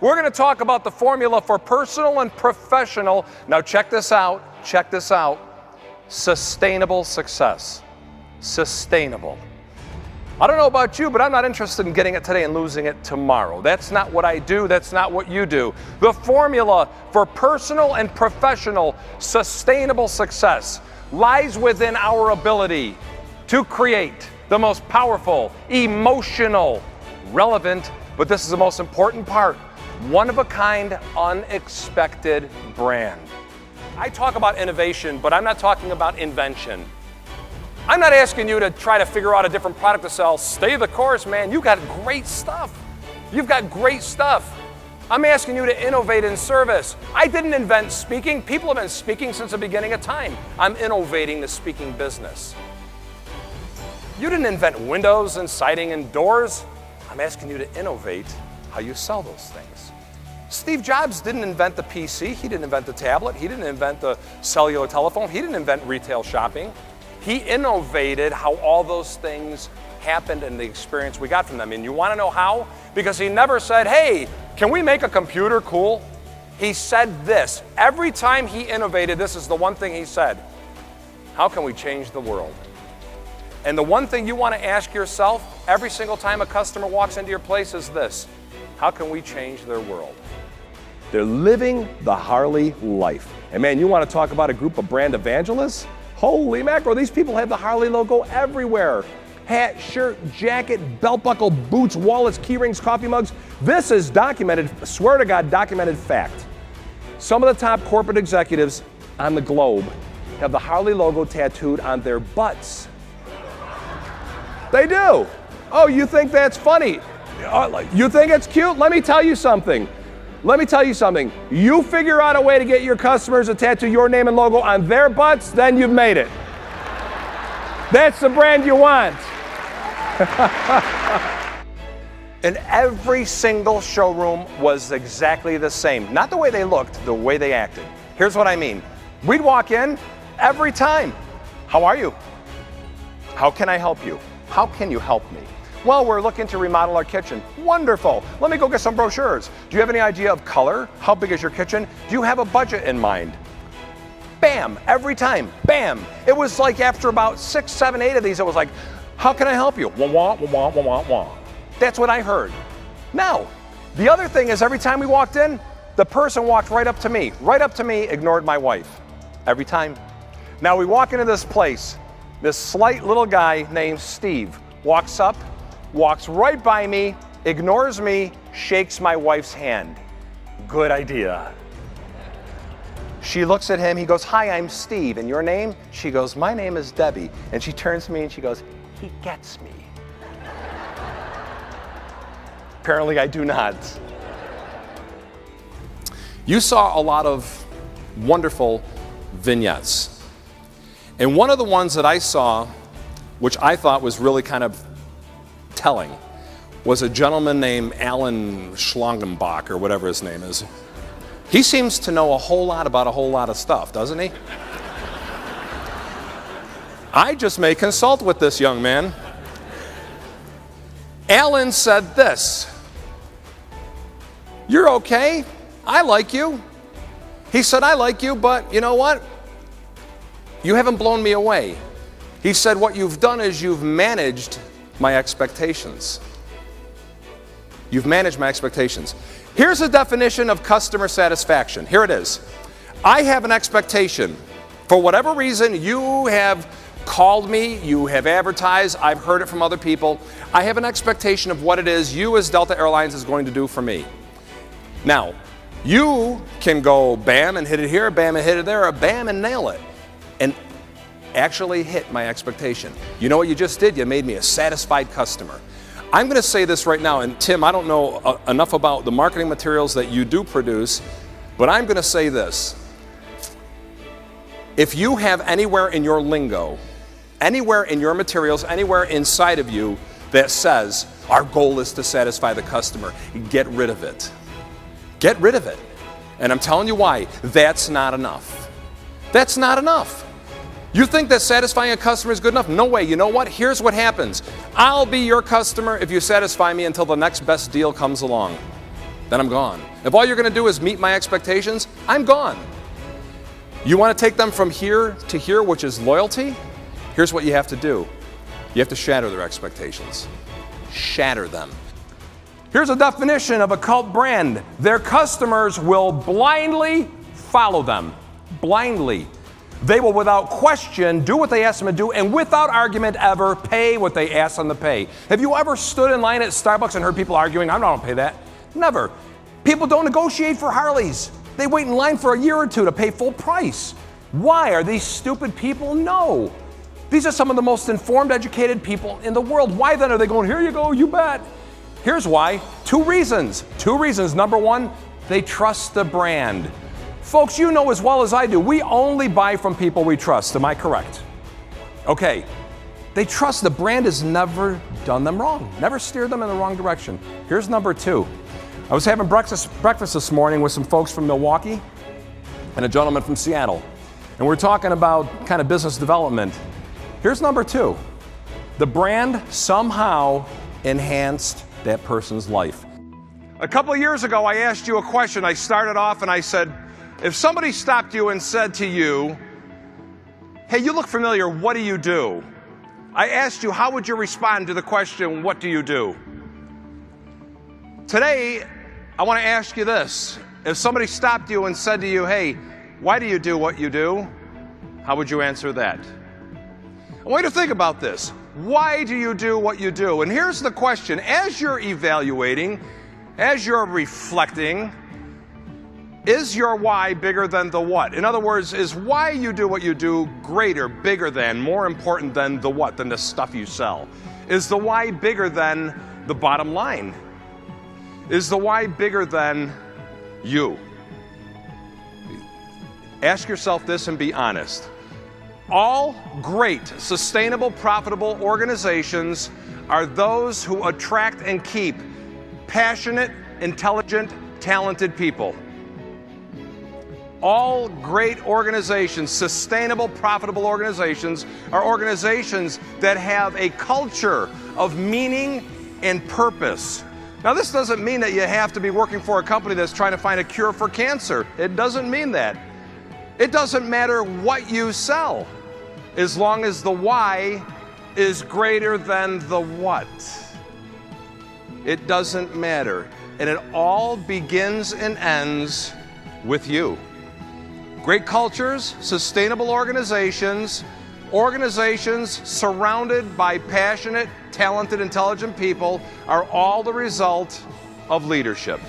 We're going to talk about the formula for personal and professional. Now check this out. Check this out. Sustainable success. Sustainable. I don't know about you, but I'm not interested in getting it today and losing it tomorrow. That's not what I do. That's not what you do. The formula for personal and professional sustainable success lies within our ability to create the most powerful, emotional, relevant, but this is the most important part, one-of-a-kind, unexpected brand. I talk about innovation, but I'm not talking about invention. I'm not asking you to try to figure out a different product to sell. Stay the course, man. You've got great stuff. You've got great stuff. I'm asking you to innovate in service. I didn't invent speaking. People have been speaking since the beginning of time. I'm innovating the speaking business. You didn't invent windows and siding and doors. I'm asking you to innovate how you sell those things. Steve Jobs didn't invent the PC. He didn't invent the tablet. He didn't invent the cellular telephone. He didn't invent retail shopping. He innovated how all those things happened and the experience we got from them. And you want to know how? Because he never said, hey, can we make a computer cool? He said this. Every time he innovated, this is the one thing he said. How can we change the world? And the one thing you want to ask yourself every single time a customer walks into your place is this. How can we change their world? They're living the Harley life. And man, you want to talk about a group of brand evangelists? Holy mackerel, these people have the Harley logo everywhere. Hat, shirt, jacket, belt buckle, boots, wallets, key rings, coffee mugs. This is documented, swear to God, documented fact. Some of the top corporate executives on the globe have the Harley logo tattooed on their butts. They do. Oh, you think that's funny? You think it's cute? Let me tell you something. You figure out a way to get your customers to tattoo your name and logo on their butts, then you've made it. That's the brand you want. And every single showroom was exactly the same. Not the way they looked, the way they acted. Here's what I mean. We'd walk in every time. How are you? How can I help you? How can you help me? Well, we're looking to remodel our kitchen. Wonderful. Let me go get some brochures. Do you have any idea of color? How big is your kitchen? Do you have a budget in mind? Bam, every time, bam. It was like after about 6, 7, 8 of these, it was like, how can I help you? Wah, wah, wah, wah, wah, wah. That's what I heard. Now, the other thing is every time we walked in, the person walked right up to me, ignored my wife. Every time. Now we walk into this place, this slight little guy named Steve walks up, walks right by me, ignores me, shakes my wife's hand. Good idea. She looks at him, he goes, hi, I'm Steve, and your name? She goes, my name is Debbie. And she turns to me and she goes, he gets me. Apparently I do not. You saw a lot of wonderful vignettes. And one of the ones that I saw, which I thought was really kind of telling, was a gentleman named Alan Schlangenbach, or whatever his name is. He seems to know a whole lot about a whole lot of stuff, doesn't he? I just may consult with this young man. Alan said this, you're okay, I like you. He said, I like you, but you know what? You haven't blown me away. He said, what you've done is you've managed my expectations. You've managed my expectations. Here's a definition of customer satisfaction. Here it is. I have an expectation. For whatever reason, you have called me, you have advertised, I've heard it from other people. I have an expectation of what it is you as Delta Airlines is going to do for me. Now, you can go bam and hit it here, bam and hit it there, or bam and nail it. And actually hit my expectation. You know what you just did? You made me a satisfied customer. I'm going to say this right now, and Tim, I don't know enough about the marketing materials that you do produce, but I'm going to say this. If you have anywhere in your lingo, anywhere in your materials, anywhere inside of you that says, our goal is to satisfy the customer, get rid of it. Get rid of it. And I'm telling you why. That's not enough. That's not enough. You think that satisfying a customer is good enough? No way. You know what? Here's what happens. I'll be your customer if you satisfy me until the next best deal comes along. then I'm gone. If all you're going to do is meet my expectations, I'm gone. You want to take them from here to here, which is loyalty? Here's what you have to do. You have to shatter their expectations. Shatter them. Here's a definition of a cult brand. Their customers will blindly follow them. Blindly. They will without question do what they ask them to do, and without argument ever pay what they ask them to pay. Have you ever stood in line at Starbucks and heard people arguing, I'm not going to pay that? Never. People don't negotiate for Harleys. They wait in line for a year or two to pay full price. Why? Are these stupid people? No. These are some of the most informed, educated people in the world. Why then are they going, here you go, you bet? Here's why. Two reasons. Number one, they trust the brand. Folks, you know as well as I do, we only buy from people we trust. Am I correct? Okay. They trust the brand has never done them wrong, never steered them in the wrong direction. Here's number two. I was having breakfast this morning with some folks from Milwaukee and a gentleman from Seattle. And we're talking about kind of business development. Here's number two. The brand somehow enhanced that person's life. A couple of years ago, I asked you a question. I started off and I said, if somebody stopped you and said to you, hey, you look familiar, what do you do? I asked you, how would you respond to the question, what do you do? Today, I want to ask you this. If somebody stopped you and said to you, hey, why do you do what you do? How would you answer that? I want you to think about this. Why do you do what you do? And here's the question. As you're evaluating, as you're reflecting, is your why bigger than the what? In other words, is why you do what you do greater, bigger than, more important than the what, than the stuff you sell? Is the why bigger than the bottom line? Is the why bigger than you? Ask yourself this and be honest. All great, sustainable, profitable organizations are those who attract and keep passionate, intelligent, talented people. All great organizations, sustainable, profitable organizations, are organizations that have a culture of meaning and purpose. Now, this doesn't mean that you have to be working for a company that's trying to find a cure for cancer. It doesn't mean that. It doesn't matter what you sell, as long as the why is greater than the what. It doesn't matter. And it all begins and ends with you. Great cultures, sustainable organizations, organizations surrounded by passionate, talented, intelligent people are all the result of leadership.